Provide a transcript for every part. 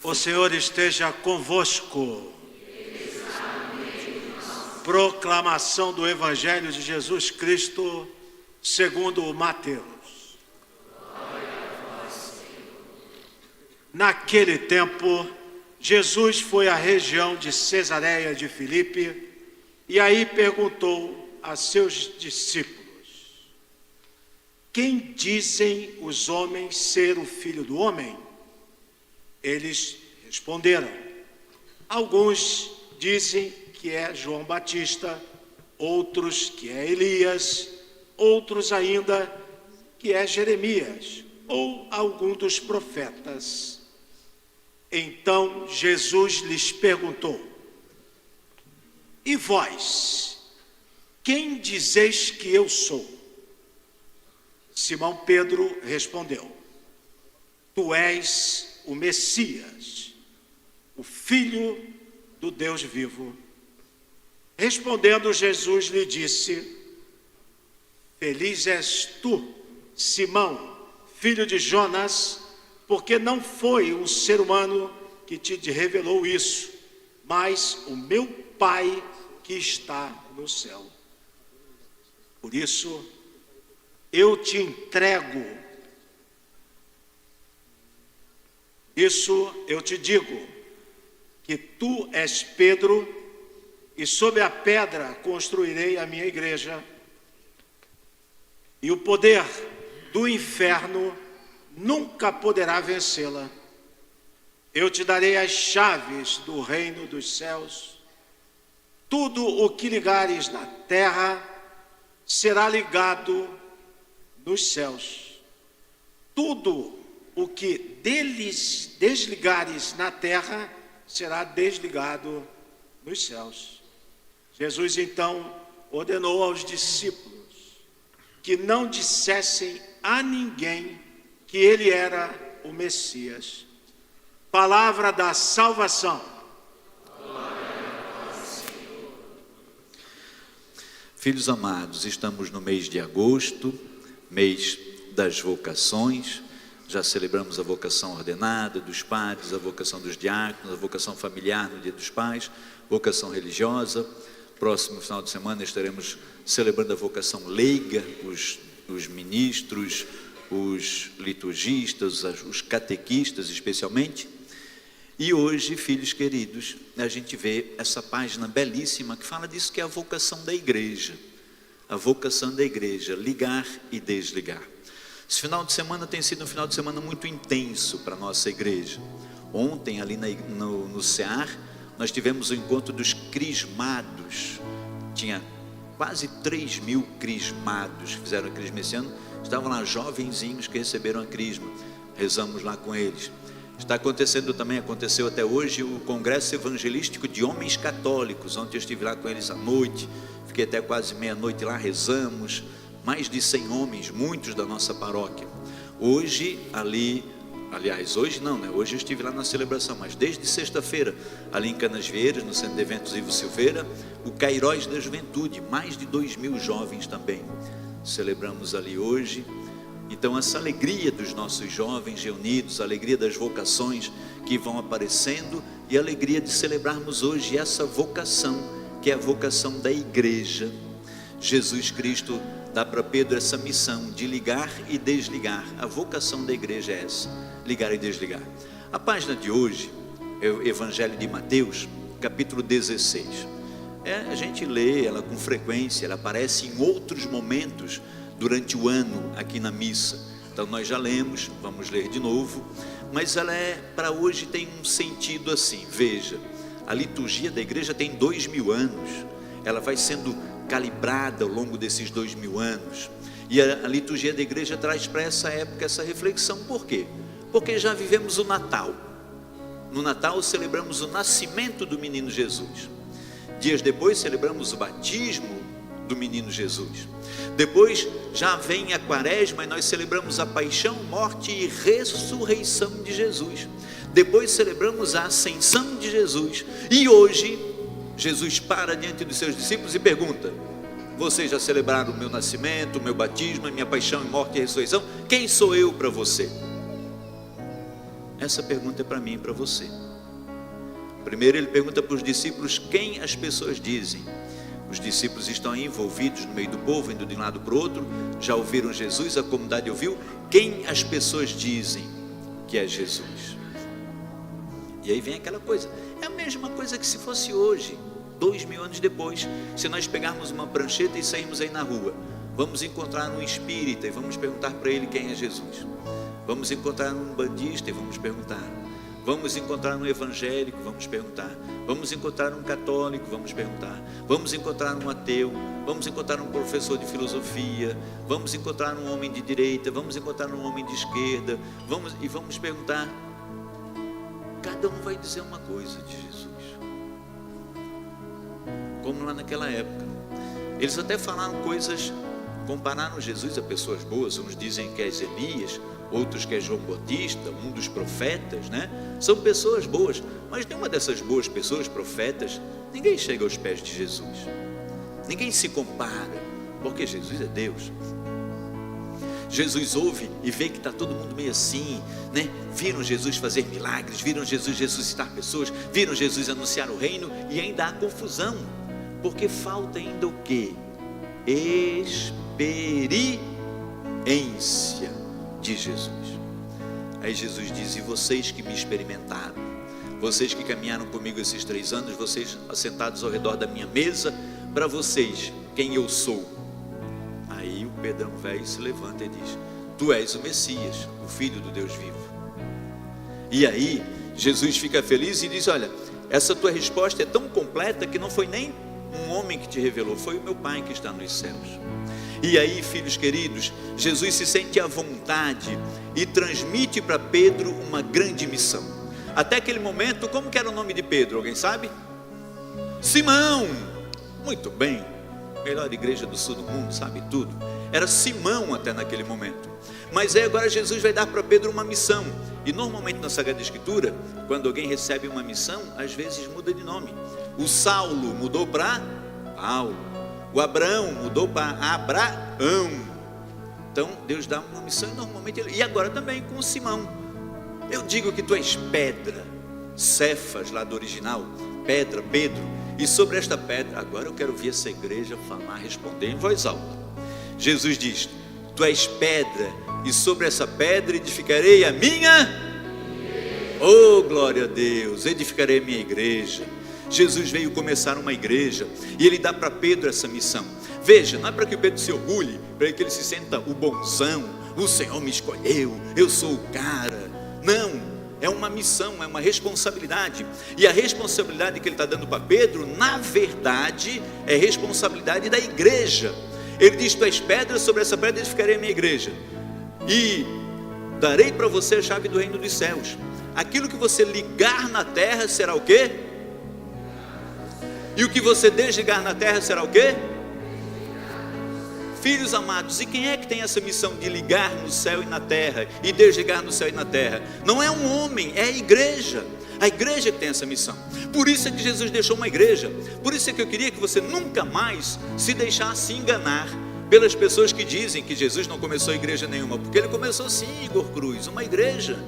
O Senhor esteja convosco. Proclamação do Evangelho de Jesus Cristo segundo Mateus. Naquele tempo, Jesus foi à região de Cesareia de Filipe e aí perguntou a seus discípulos: quem dizem os homens ser o Filho do Homem? Eles responderam: alguns dizem que é João Batista, outros que é Elias, outros ainda que é Jeremias ou algum dos profetas. Então Jesus lhes perguntou: e vós, quem dizeis que eu sou? Simão Pedro respondeu: tu és o Messias, o Filho do Deus vivo. Respondendo Jesus lhe disse: feliz és tu, Simão, filho de Jonas, porque não foi um ser humano que te revelou isso, mas o meu Pai que está no céu. Por isso, eu te entrego. Isso eu te digo, que tu és Pedro, e sobre a pedra construirei a minha igreja, e o poder do inferno nunca poderá vencê-la. Eu te darei as chaves do reino dos céus. Tudo o que ligares na terra será ligado nos céus. Tudo o que deles desligares na terra será desligado nos céus. Jesus então ordenou aos discípulos que não dissessem a ninguém que ele era o Messias. Palavra da salvação. Filhos amados, estamos no mês de agosto, mês das vocações. Já celebramos a vocação ordenada dos padres, a vocação dos diáconos, a vocação familiar no Dia dos Pais, vocação religiosa. Próximo final de semana estaremos celebrando a vocação leiga, os ministros, os liturgistas, os catequistas especialmente. E hoje, filhos queridos, a gente vê essa página belíssima que fala disso, que é a vocação da igreja. A vocação da igreja, ligar e desligar. Esse final de semana tem sido um final de semana muito intenso para a nossa igreja. Ontem, ali no CEAR, nós tivemos o encontro dos crismados. Tinha quase 3.000 crismados que fizeram a crisma esse ano. Estavam lá jovenzinhos que receberam a crisma. Rezamos lá com eles. Está acontecendo também, aconteceu até hoje, o Congresso Evangelístico de Homens Católicos. Ontem eu estive lá com eles à noite. Fiquei até quase meia-noite lá, rezamos. Mais de 100 homens, muitos da nossa paróquia. Hoje eu estive lá na celebração, mas desde sexta-feira, ali em Canasvieiras, no Centro de Eventos Ivo Silveira, o Cairóis da Juventude, mais de 2.000 jovens também. Celebramos ali hoje. Então essa alegria dos nossos jovens reunidos, a alegria das vocações que vão aparecendo e a alegria de celebrarmos hoje essa vocação, que é a vocação da igreja. Jesus Cristo dá para Pedro essa missão de ligar e desligar. A vocação da igreja é essa, ligar e desligar. A página de hoje é o Evangelho de Mateus, capítulo 16. A gente lê ela com frequência, ela aparece em outros momentos durante o ano aqui na missa. Então nós já lemos, vamos ler de novo, mas ela para hoje tem um sentido assim. Veja, a liturgia da igreja tem 2.000 anos, ela vai sendo calibrada ao longo desses 2.000 anos, e a liturgia da igreja traz para essa época essa reflexão. Por quê? Porque já vivemos o Natal. No Natal celebramos o nascimento do menino Jesus. Dias depois celebramos o batismo do menino Jesus. Depois já vem a Quaresma e nós celebramos a paixão, morte e ressurreição de Jesus. Depois celebramos a ascensão de Jesus. E hoje Jesus para diante dos seus discípulos e pergunta: vocês já celebraram o meu nascimento, o meu batismo, a minha paixão, morte e ressurreição? Quem sou eu para você? Essa pergunta é para mim e para você. Primeiro ele pergunta para os discípulos quem as pessoas dizem. Os discípulos estão aí envolvidos no meio do povo, indo de um lado para o outro, já ouviram Jesus, a comunidade ouviu. Quem as pessoas dizem que é Jesus? E aí vem aquela coisa, é a mesma coisa que se fosse hoje, 2000 anos depois, se nós pegarmos uma prancheta e sairmos aí na rua, vamos encontrar um espírita e vamos perguntar para ele quem é Jesus. Vamos encontrar um bandista e vamos perguntar. Vamos encontrar um evangélico, vamos perguntar. Vamos encontrar um católico, vamos perguntar. Vamos encontrar um ateu, vamos encontrar um professor de filosofia, vamos encontrar um homem de direita, vamos encontrar um homem de esquerda, vamos perguntar. Cada um vai dizer uma coisa de Jesus. Como lá naquela época. Eles até falaram coisas, compararam Jesus a pessoas boas. Uns dizem que é Elias, outros que é João Batista, um dos profetas, né? São pessoas boas, mas nenhuma dessas boas pessoas, profetas, ninguém chega aos pés de Jesus. Ninguém se compara, porque Jesus é Deus. Jesus ouve e vê que está todo mundo meio assim, né? Viram Jesus fazer milagres, viram Jesus ressuscitar pessoas, viram Jesus anunciar o reino, e ainda há confusão, porque falta ainda o quê? Experiência de Jesus. Aí Jesus diz: e vocês que me experimentaram, vocês que caminharam comigo esses 3 anos, vocês assentados ao redor da minha mesa, para vocês, quem eu sou? Aí o Pedrão velho se levanta e diz: tu és o Messias, o Filho do Deus vivo. E aí Jesus fica feliz e diz: olha, essa tua resposta é tão completa que não foi nem um homem que te revelou, foi o meu Pai que está nos céus. E aí, filhos queridos, Jesus se sente à vontade e transmite para Pedro uma grande missão. Até aquele momento, como que era o nome de Pedro? Alguém sabe? Simão. Muito bem, melhor igreja do sul do mundo, sabe tudo. Era Simão até naquele momento. Mas aí agora Jesus vai dar para Pedro uma missão. E normalmente na Sagrada Escritura, quando alguém recebe uma missão, às vezes muda de nome. O Saulo mudou para Paulo. O Abraão mudou para Abraão. Então Deus dá uma missão e normalmente e agora também com o Simão. Eu digo que tu és pedra, Cefas lá do original, pedra, Pedro. E sobre esta pedra, agora eu quero ver essa igreja falar, responder em voz alta. Jesus diz: tu és pedra, e sobre essa pedra edificarei a minha. Oh, glória a Deus, edificarei a minha igreja. Jesus veio começar uma igreja e ele dá para Pedro essa missão. Veja, não é para que o Pedro se orgulhe, para que ele se sinta o bonzão, o Senhor me escolheu, eu sou o cara. Não, é uma missão, é uma responsabilidade. E a responsabilidade que ele está dando para Pedro, na verdade, é responsabilidade da igreja. Ele diz: tu és pedra, sobre essa pedra edificarei a minha igreja, e darei para você a chave do reino dos céus. Aquilo que você ligar na terra será o quê? E o que você desligar na terra será o quê? Filhos amados, e quem é que tem essa missão de ligar no céu e na terra e desligar no céu e na terra? Não é um homem, é a igreja. A igreja que tem essa missão. Por isso é que Jesus deixou uma igreja. Por isso é que eu queria que você nunca mais se deixasse enganar pelas pessoas que dizem que Jesus não começou igreja nenhuma, porque ele começou sim, Igor Cruz, uma igreja.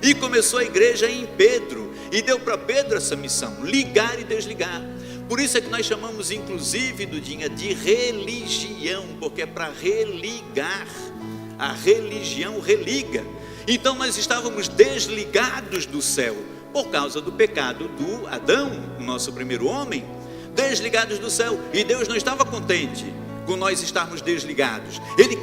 E começou a igreja em Pedro, e deu para Pedro essa missão, ligar e desligar. Por isso é que nós chamamos inclusive, Dudinha, de religião, porque é para religar. A religião religa. Então nós estávamos desligados do céu, por causa do pecado do Adão, o nosso primeiro homem, desligados do céu, e Deus não estava contente com nós estarmos desligados. Ele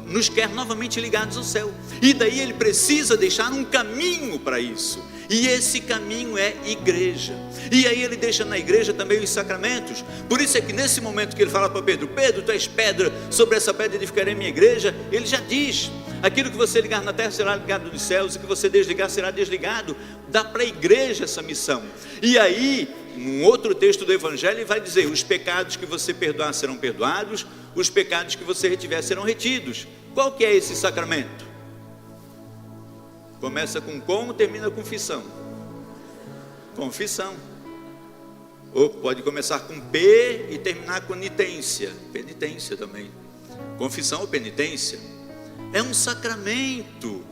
nos quer novamente ligados ao céu, e daí ele precisa deixar um caminho para isso, e esse caminho é igreja. E aí ele deixa na igreja também os sacramentos. Por isso é que nesse momento que ele fala para Pedro: Pedro, tu és pedra, sobre essa pedra edificarei a minha igreja, ele já diz: aquilo que você ligar na terra será ligado nos céus, e que você desligar será desligado. Dá para a igreja essa missão. E aí, num outro texto do Evangelho, ele vai dizer: os pecados que você perdoar serão perdoados, os pecados que você retiver serão retidos. Qual que é esse sacramento? Começa com como, termina com confissão. Confissão. Ou pode começar com P e terminar com penitência. Penitência também. Confissão ou penitência é um sacramento.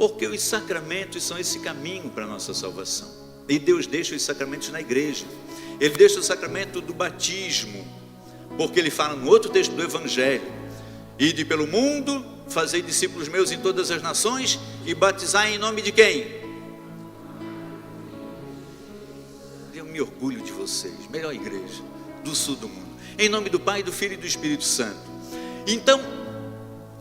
Porque os sacramentos são esse caminho para a nossa salvação. E Deus deixa os sacramentos na igreja. Ele deixa o sacramento do batismo, porque ele fala no outro texto do Evangelho: ide pelo mundo, fazei discípulos meus em todas as nações e batizai em nome de quem? Eu me orgulho de vocês, melhor igreja do sul do mundo, em nome do Pai, do Filho e do Espírito Santo. Então,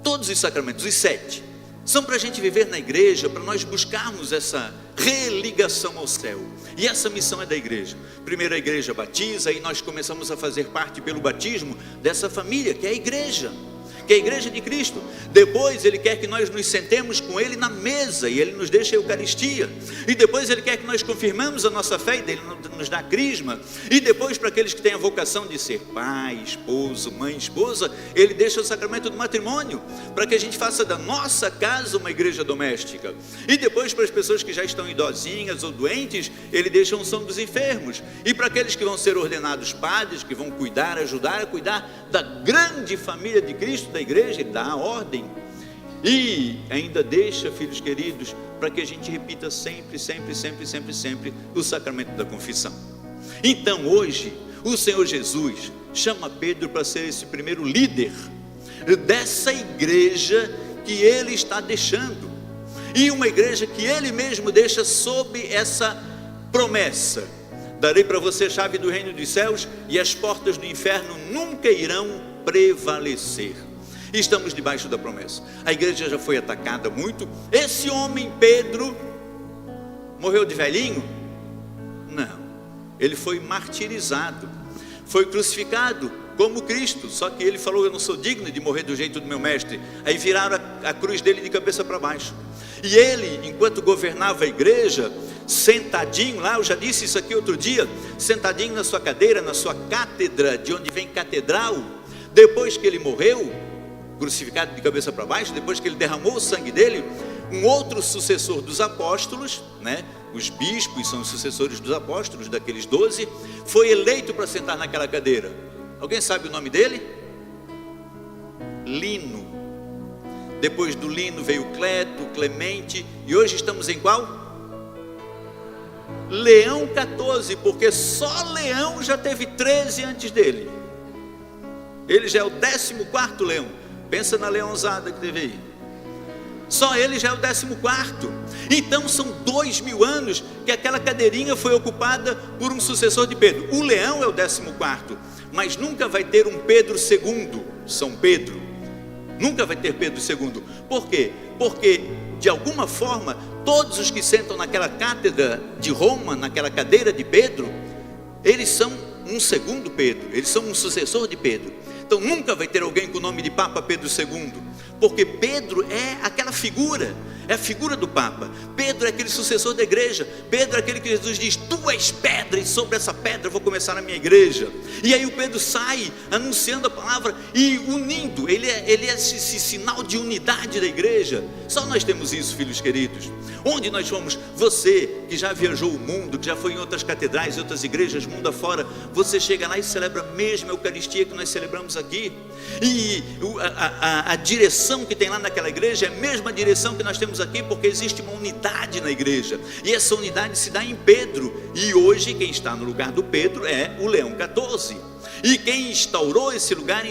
todos os sacramentos, os 7, são para a gente viver na igreja, para nós buscarmos essa religação ao céu. E essa missão é da igreja. Primeiro a igreja batiza, e nós começamos a fazer parte pelo batismo dessa família, que é a igreja, que é a igreja de Cristo. Depois ele quer que nós nos sentemos com ele na mesa, e ele nos deixa a Eucaristia. E depois ele quer que nós confirmamos a nossa fé, e ele nos dá a crisma. E depois, para aqueles que têm a vocação de ser pai, esposo, mãe, esposa, ele deixa o sacramento do matrimônio, para que a gente faça da nossa casa uma igreja doméstica. E depois, para as pessoas que já estão idosinhas ou doentes, ele deixa a unção dos enfermos. E para aqueles que vão ser ordenados padres, que vão cuidar, ajudar a cuidar da grande família de Cristo, da igreja, ele dá a ordem. E ainda deixa, filhos queridos, para que a gente repita sempre o sacramento da confissão. Então hoje o Senhor Jesus chama Pedro para ser esse primeiro líder dessa igreja que ele está deixando, e uma igreja que ele mesmo deixa sob essa promessa: darei para você a chave do reino dos céus, e as portas do inferno nunca irão prevalecer. Estamos debaixo da promessa. A igreja já foi atacada muito. Esse homem Pedro morreu de velhinho? Não, ele foi martirizado, foi crucificado como Cristo. Só que ele falou: eu não sou digno de morrer do jeito do meu mestre. Aí viraram a cruz dele de cabeça para baixo. E ele, enquanto governava a igreja, sentadinho lá, eu já disse isso aqui outro dia, sentadinho na sua cadeira, na sua cátedra, de onde vem catedral, depois que ele morreu, crucificado de cabeça para baixo, depois que ele derramou o sangue dele, um outro sucessor dos apóstolos, né? Os bispos são os sucessores dos apóstolos, daqueles 12, foi eleito para sentar naquela cadeira. Alguém sabe o nome dele? Lino. Depois do Lino veio Cleto, Clemente, e hoje estamos em qual? Leão 14, porque só Leão já teve 13 antes dele. Ele já é o 14º Leão. Pensa na leãozada que teve aí. Só ele já é o 14º. Então são 2000 anos que aquela cadeirinha foi ocupada por um sucessor de Pedro. O leão é o 14º, mas nunca vai ter um Pedro II, São Pedro. Nunca vai ter Pedro II. Por quê? Porque de alguma forma todos os que sentam naquela cátedra de Roma, naquela cadeira de Pedro, eles são um segundo Pedro, eles são um sucessor de Pedro. Então nunca vai ter alguém com o nome de Papa Pedro II, porque Pedro é aquela figura, é a figura do Papa. Pedro é aquele sucessor da igreja. Pedro é aquele que Jesus diz: tu és pedra, e sobre essa pedra eu vou começar a minha igreja. E aí o Pedro sai anunciando a palavra e unindo, ele é esse sinal de unidade da igreja. Só nós temos isso, filhos queridos. Onde nós fomos, você que já viajou o mundo, que já foi em outras catedrais, outras igrejas, mundo afora, você chega lá e celebra a mesma Eucaristia que nós celebramos aqui. E a direção que tem lá naquela igreja é a mesma direção que nós temos aqui, porque existe uma unidade na igreja, e essa unidade se dá em Pedro. E hoje quem está no lugar do Pedro é o Leão 14. E quem instaurou esse lugar,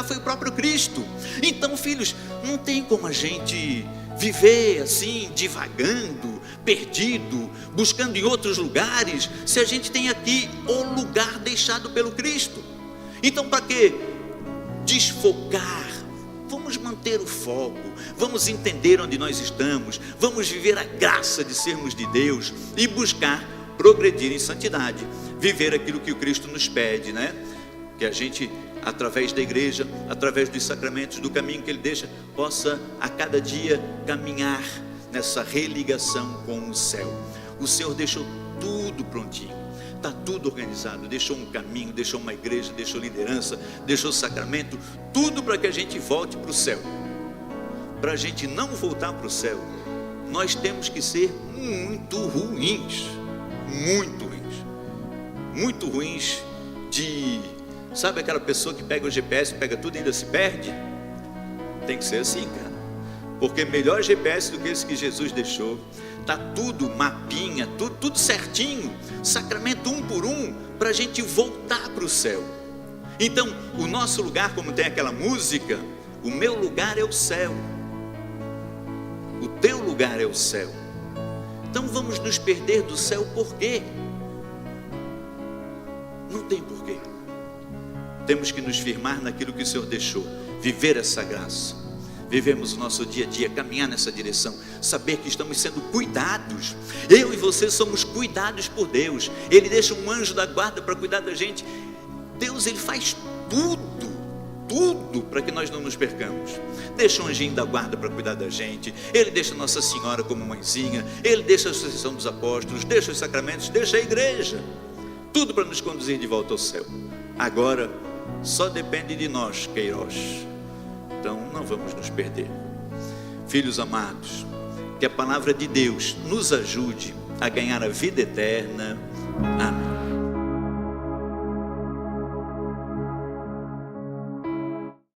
foi o próprio Cristo. Então, filhos, não tem como a gente viver assim, divagando, perdido, buscando em outros lugares, se a gente tem aqui o lugar deixado pelo Cristo. Então, para que desfocar? Vamos manter o foco, vamos entender onde nós estamos, vamos viver a graça de sermos de Deus e buscar progredir em santidade, viver aquilo que o Cristo nos pede, né? Que a gente, através da igreja, através dos sacramentos, do caminho que Ele deixa, possa a cada dia caminhar nessa religação com o céu. O Senhor deixou tudo prontinho, está tudo organizado, deixou um caminho, deixou uma igreja, deixou liderança, deixou sacramento, tudo para que a gente volte para o céu. Para a gente não voltar para o céu, nós temos que ser muito ruins, muito ruins de... Sabe aquela pessoa que pega o GPS, pega tudo e ainda se perde? Tem que ser assim, cara. porque melhor GPS do que esse que Jesus deixou. Está tudo mapinha, tudo certinho, sacramento um por um, para a gente voltar para o céu. Então, o nosso lugar, como tem aquela música, o meu lugar é o céu, o teu lugar é o céu. Então vamos nos perder do céu por quê? Não tem porquê. Temos que nos firmar naquilo que o Senhor deixou, viver essa graça, vivemos o nosso dia a dia, caminhar nessa direção, saber que estamos sendo cuidados. Eu e você somos cuidados por Deus. Ele deixa um anjo da guarda para cuidar da gente. Deus, Ele faz tudo para que nós não nos percamos. Deixa um anjinho da guarda para cuidar da gente. Ele deixa Nossa Senhora como mãezinha. Ele deixa a Associação dos Apóstolos, deixa os sacramentos, deixa a igreja. Tudo para nos conduzir de volta ao céu. Agora, só depende de nós, Queiroz. Então, não vamos nos perder. Filhos amados, que a palavra de Deus nos ajude a ganhar a vida eterna. Amém.